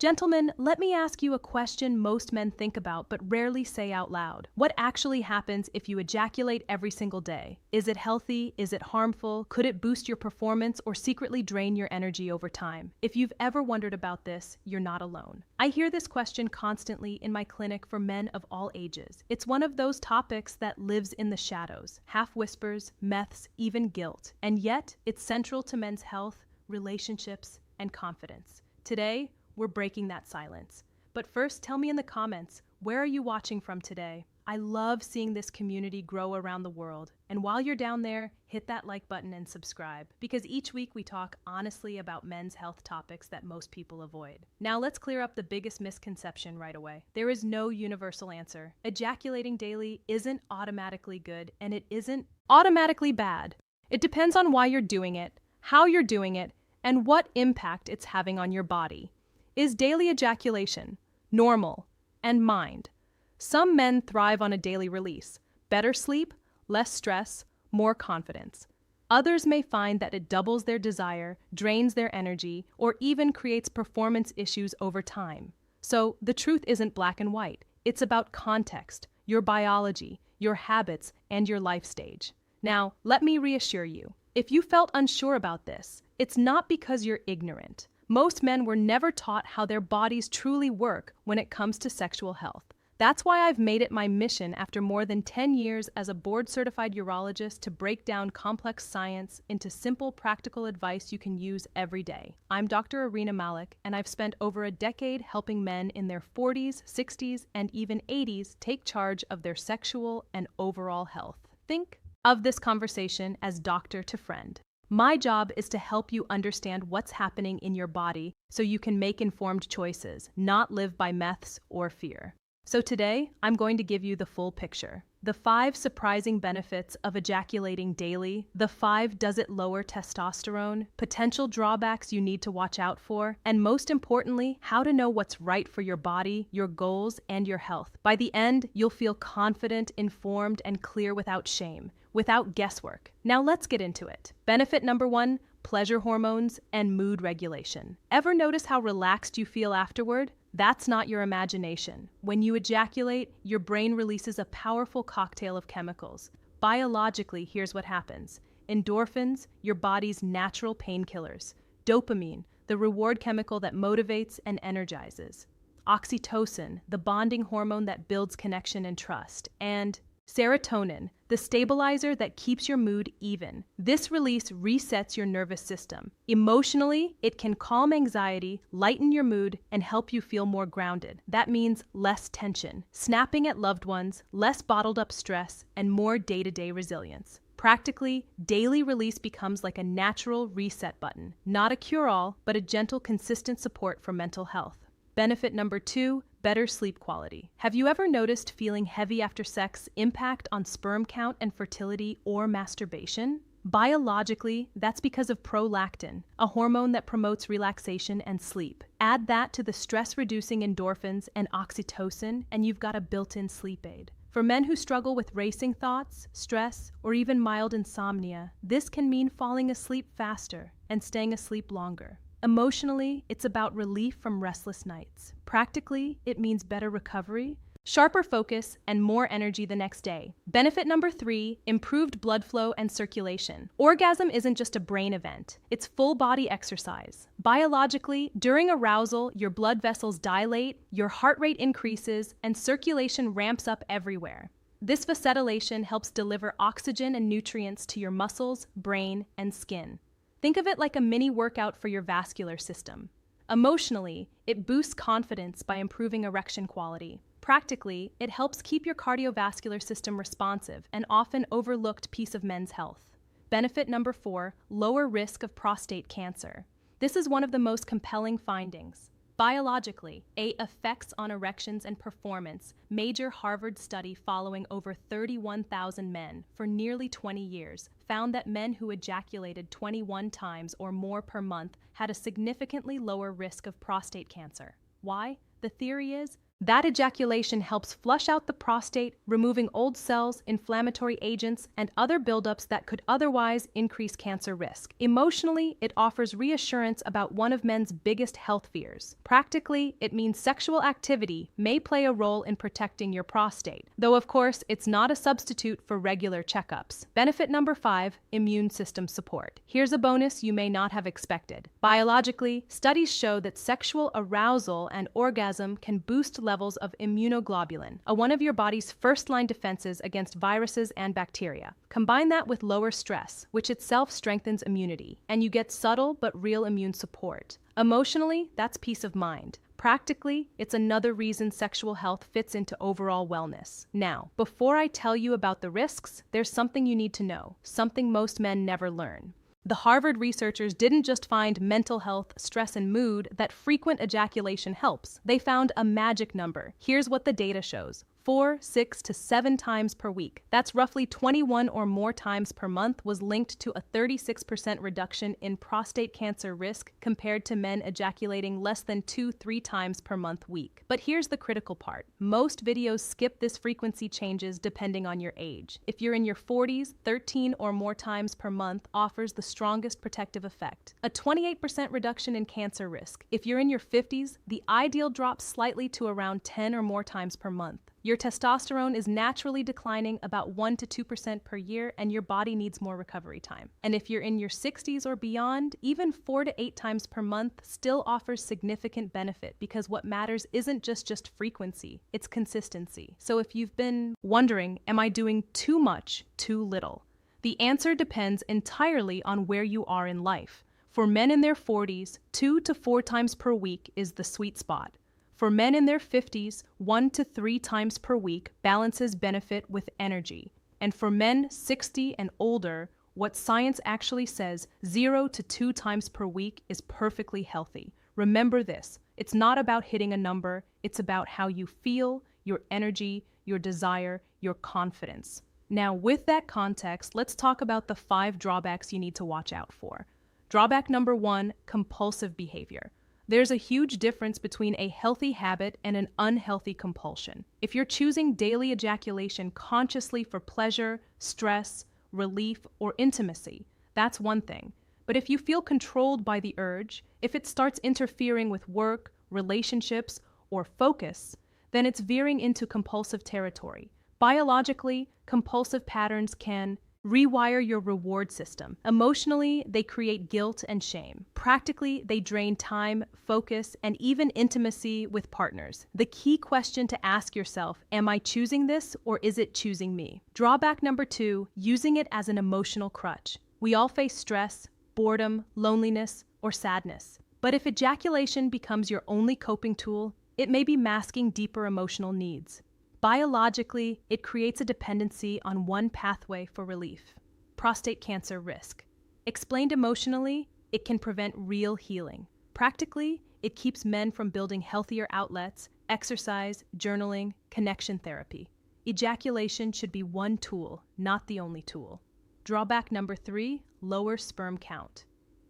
Gentlemen, let me ask you a question most men think about but rarely say out loud. What actually happens if you ejaculate every single day? Is it healthy? Is it harmful? Could it boost your performance or secretly drain your energy over time? If you've ever wondered about this, you're not alone. I hear this question constantly in my clinic for men of all ages. It's one of those topics that lives in the shadows, half whispers, myths, even guilt, and yet it's central to men's health, relationships, and confidence. Today, we're breaking that silence. But first, tell me in the comments, where are you watching from today? I love seeing this community grow around the world. And while you're down there, hit that like button and subscribe, because each week we talk honestly about men's health topics that most people avoid. Now let's clear up the biggest misconception right away. There is no universal answer. Ejaculating daily isn't automatically good, and it isn't automatically bad. It depends on why you're doing it, how you're doing it, and what impact it's having on your body. Is daily ejaculation normal and mind? Some men thrive on a daily release, better sleep, less stress, more confidence. Others may find that it doubles their desire, drains their energy, or even creates performance issues over time. So the truth isn't black and white. It's about context, your biology, your habits, and your life stage. Now, let me reassure you. If you felt unsure about this, it's not because you're ignorant. Most men were never taught how their bodies truly work when it comes to sexual health. That's why I've made it my mission after more than 10 years as a board-certified urologist to break down complex science into simple, practical advice you can use every day. I'm Dr. Arena Malik, and I've spent over a decade helping men in their 40s, 60s, and even 80s take charge of their sexual and overall health. Think of this conversation as doctor to friend. My job is to help you understand what's happening in your body so you can make informed choices, not live by myths or fear. So today, I'm going to give you the full picture. The 5 surprising benefits of ejaculating daily, the 5 does it lower testosterone, potential drawbacks you need to watch out for, and most importantly, how to know what's right for your body, your goals, and your health. By the end, you'll feel confident, informed, and clear without shame, without guesswork. Now let's get into it. Benefit number 1, pleasure hormones and mood regulation. Ever notice how relaxed you feel afterward? That's not your imagination. When you ejaculate, your brain releases a powerful cocktail of chemicals. Biologically, here's what happens. Endorphins, your body's natural painkillers. Dopamine, the reward chemical that motivates and energizes. Oxytocin, the bonding hormone that builds connection and trust. And serotonin, the stabilizer that keeps your mood even. This release resets your nervous system. Emotionally, it can calm anxiety, lighten your mood, and help you feel more grounded. That means less tension, snapping at loved ones, less bottled up stress, and more day-to-day resilience. Practically, daily release becomes like a natural reset button, not a cure-all, but a gentle, consistent support for mental health. Benefit number 2, better sleep quality. Have you ever noticed feeling heavy after sex impact on sperm count and fertility or masturbation? Biologically, that's because of prolactin, a hormone that promotes relaxation and sleep. Add that to the stress-reducing endorphins and oxytocin, and you've got a built-in sleep aid. For men who struggle with racing thoughts, stress, or even mild insomnia, this can mean falling asleep faster and staying asleep longer. Emotionally, it's about relief from restless nights. Practically, it means better recovery, sharper focus, and more energy the next day. Benefit number 3, improved blood flow and circulation. Orgasm isn't just a brain event, it's full body exercise. Biologically, during arousal, your blood vessels dilate, your heart rate increases, and circulation ramps up everywhere. This vasodilation helps deliver oxygen and nutrients to your muscles, brain, and skin. Think of it like a mini workout for your vascular system. Emotionally, it boosts confidence by improving erection quality. Practically, it helps keep your cardiovascular system responsive, an often overlooked piece of men's health. Benefit number 4, lower risk of prostate cancer. This is one of the most compelling findings. Biologically, effects on erections and performance. Major Harvard study following over 31,000 men for nearly 20 years found that men who ejaculated 21 times or more per month had a significantly lower risk of prostate cancer. Why? The theory is That ejaculation helps flush out the prostate, removing old cells, inflammatory agents, and other buildups that could otherwise increase cancer risk. Emotionally, it offers reassurance about one of men's biggest health fears. Practically, it means sexual activity may play a role in protecting your prostate, though of course it's not a substitute for regular checkups. Benefit number 5, immune system support. Here's a bonus you may not have expected. Biologically, studies show that sexual arousal and orgasm can boost levels of immunoglobulin, one of your body's first-line defenses against viruses and bacteria. Combine that with lower stress, which itself strengthens immunity, and you get subtle but real immune support. Emotionally, that's peace of mind. Practically, it's another reason sexual health fits into overall wellness. Now, before I tell you about the risks, there's something you need to know, something most men never learn. The Harvard researchers didn't just find mental health, stress, and mood that frequent ejaculation helps. They found a magic number. Here's what the data shows. 4, 6 to 7 times per week. That's roughly 21 or more times per month was linked to a 36% reduction in prostate cancer risk compared to men ejaculating less than 2-3 times per month week. But here's the critical part. Most videos skip this frequency changes depending on your age. If you're in your 40s, 13 or more times per month offers the strongest protective effect. A 28% reduction in cancer risk. If you're in your 50s, the ideal drops slightly to around 10 or more times per month. Your testosterone is naturally declining about 1 to 2% per year, and your body needs more recovery time. And if you're in your 60s or beyond, even 4 to 8 times per month still offers significant benefit, because what matters isn't just frequency, it's consistency. So if you've been wondering, am I doing too much, too little? The answer depends entirely on where you are in life. For men in their 40s, 2 to 4 times per week is the sweet spot. For men in their 50s, 1 to 3 times per week balances benefit with energy. And for men 60 and older, what science actually says, 0 to 2 times per week is perfectly healthy. Remember this, it's not about hitting a number, it's about how you feel, your energy, your desire, your confidence. Now, with that context, let's talk about the 5 drawbacks you need to watch out for. Drawback number 1, compulsive behavior. There's a huge difference between a healthy habit and an unhealthy compulsion. If you're choosing daily ejaculation consciously for pleasure, stress, relief, or intimacy, that's one thing. But if you feel controlled by the urge, if it starts interfering with work, relationships, or focus, then it's veering into compulsive territory. Biologically, compulsive patterns can rewire your reward system. Emotionally, they create guilt and shame. Practically, they drain time, focus, and even intimacy with partners. The key question to ask yourself, am I choosing this or is it choosing me? Drawback number 2, using it as an emotional crutch. We all face stress, boredom, loneliness, or sadness. But if ejaculation becomes your only coping tool, it may be masking deeper emotional needs. Biologically, it creates a dependency on one pathway for relief: prostate cancer risk. Explained emotionally, it can prevent real healing. Practically, it keeps men from building healthier outlets, exercise, journaling, connection therapy. Ejaculation should be one tool, not the only tool. Drawback number 3, lower sperm count.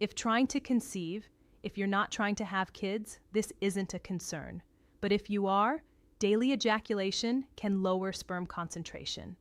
If trying to conceive, if you're not trying to have kids, this isn't a concern. But if you are, daily ejaculation can lower sperm concentration.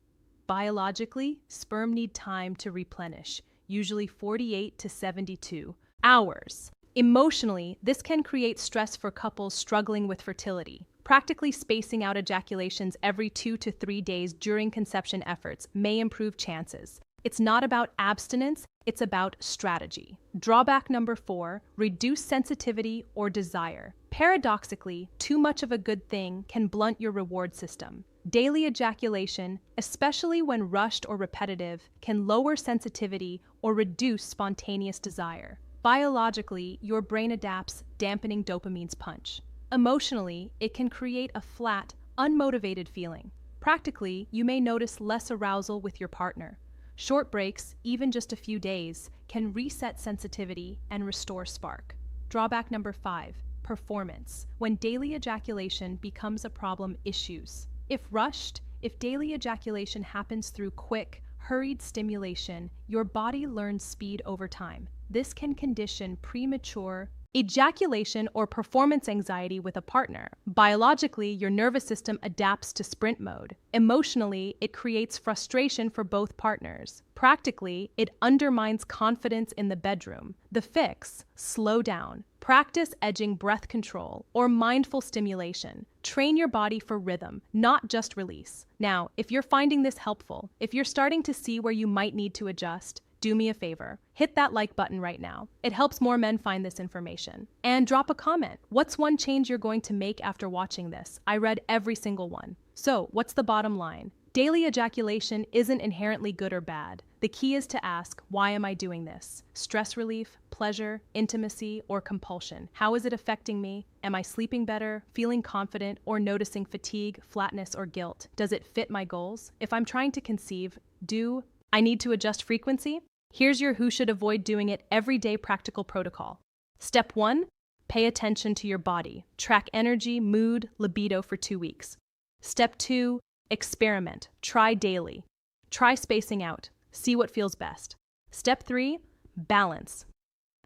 Biologically, sperm need time to replenish, usually 48 to 72 hours. Emotionally, this can create stress for couples struggling with fertility. Practically spacing out ejaculations every 2 to 3 days during conception efforts may improve chances. It's not about abstinence, it's about strategy. Drawback number 4, reduce sensitivity or desire. Paradoxically, too much of a good thing can blunt your reward system. Daily ejaculation, especially when rushed or repetitive, can lower sensitivity or reduce spontaneous desire. Biologically, your brain adapts, dampening dopamine's punch. Emotionally, it can create a flat, unmotivated feeling. Practically, you may notice less arousal with your partner. Short breaks, even just a few days, can reset sensitivity and restore spark. Drawback number 5, performance. When daily ejaculation becomes a problem, issues. If rushed, if daily ejaculation happens through quick, hurried stimulation, your body learns speed over time. This can condition premature Ejaculation or performance anxiety with a partner. Biologically, your nervous system adapts to sprint mode. Emotionally, it creates frustration for both partners. Practically, it undermines confidence in the bedroom. The fix: slow down. Practice edging breath control or mindful stimulation. Train your body for rhythm, not just release. Now, if you're finding this helpful, if you're starting to see where you might need to adjust, do me a favor. Hit that like button right now. It helps more men find this information. And drop a comment. What's one change you're going to make after watching this? I read every single one. So, what's the bottom line? Daily ejaculation isn't inherently good or bad. The key is to ask, why am I doing this? Stress relief, pleasure, intimacy, or compulsion? How is it affecting me? Am I sleeping better, feeling confident, or noticing fatigue, flatness, or guilt? Does it fit my goals? If I'm trying to conceive, do I need to adjust frequency? Here's your who should avoid doing it everyday practical protocol. Step 1, pay attention to your body. Track energy, mood, libido for 2 weeks. Step 2, experiment. Try daily. Try spacing out. See what feels best. Step 3, balance.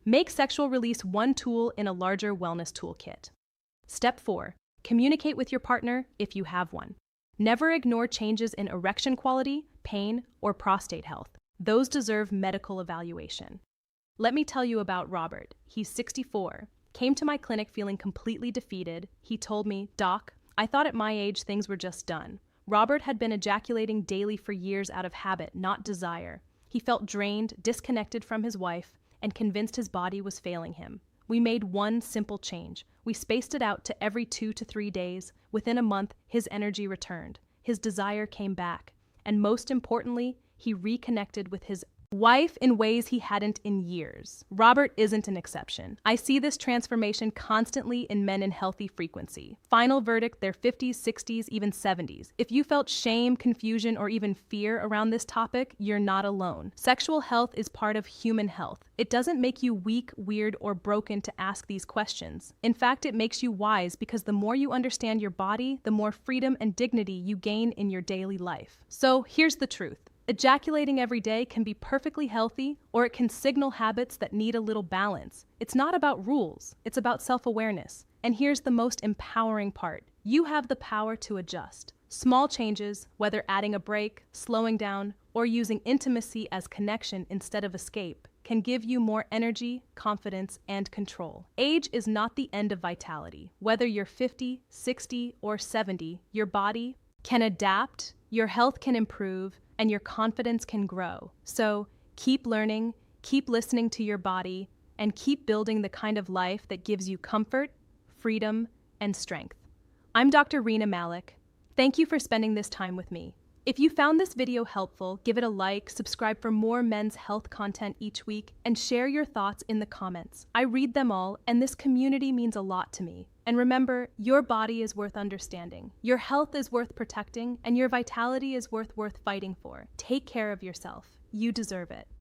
Make sexual release one tool in a larger wellness toolkit. Step 4, communicate with your partner if you have one. Never ignore changes in erection quality, pain, or prostate health. Those deserve medical evaluation. Let me tell you about Robert. He's 64. Came to my clinic feeling completely defeated. He told me, "Doc, I thought at my age things were just done." Robert had been ejaculating daily for years out of habit, not desire. He felt drained, disconnected from his wife, and convinced his body was failing him. We made one simple change. We spaced it out to every 2 to 3 days. Within a month, his energy returned. His desire came back. And most importantly, he reconnected with his wife in ways he hadn't in years. Robert isn't an exception. I see this transformation constantly in men in healthy frequency. Final verdict, their 50s, 60s, even 70s. If you felt shame, confusion, or even fear around this topic, you're not alone. Sexual health is part of human health. It doesn't make you weak, weird, or broken to ask these questions. In fact, it makes you wise because the more you understand your body, the more freedom and dignity you gain in your daily life. So here's the truth. Ejaculating every day can be perfectly healthy, or it can signal habits that need a little balance. It's not about rules, it's about self-awareness. And here's the most empowering part. You have the power to adjust. Small changes, whether adding a break, slowing down, or using intimacy as connection instead of escape, can give you more energy, confidence, and control. Age is not the end of vitality. Whether you're 50, 60, or 70, your body can adapt, your health can improve, and your confidence can grow. So keep learning, keep listening to your body, and keep building the kind of life that gives you comfort, freedom, and strength. I'm Dr. Reena Malik. Thank you for spending this time with me. If you found this video helpful, give it a like, subscribe for more men's health content each week, and share your thoughts in the comments. I read them all, and this community means a lot to me. And remember, your body is worth understanding, your health is worth protecting, and your vitality is worth fighting for. Take care of yourself. You deserve it.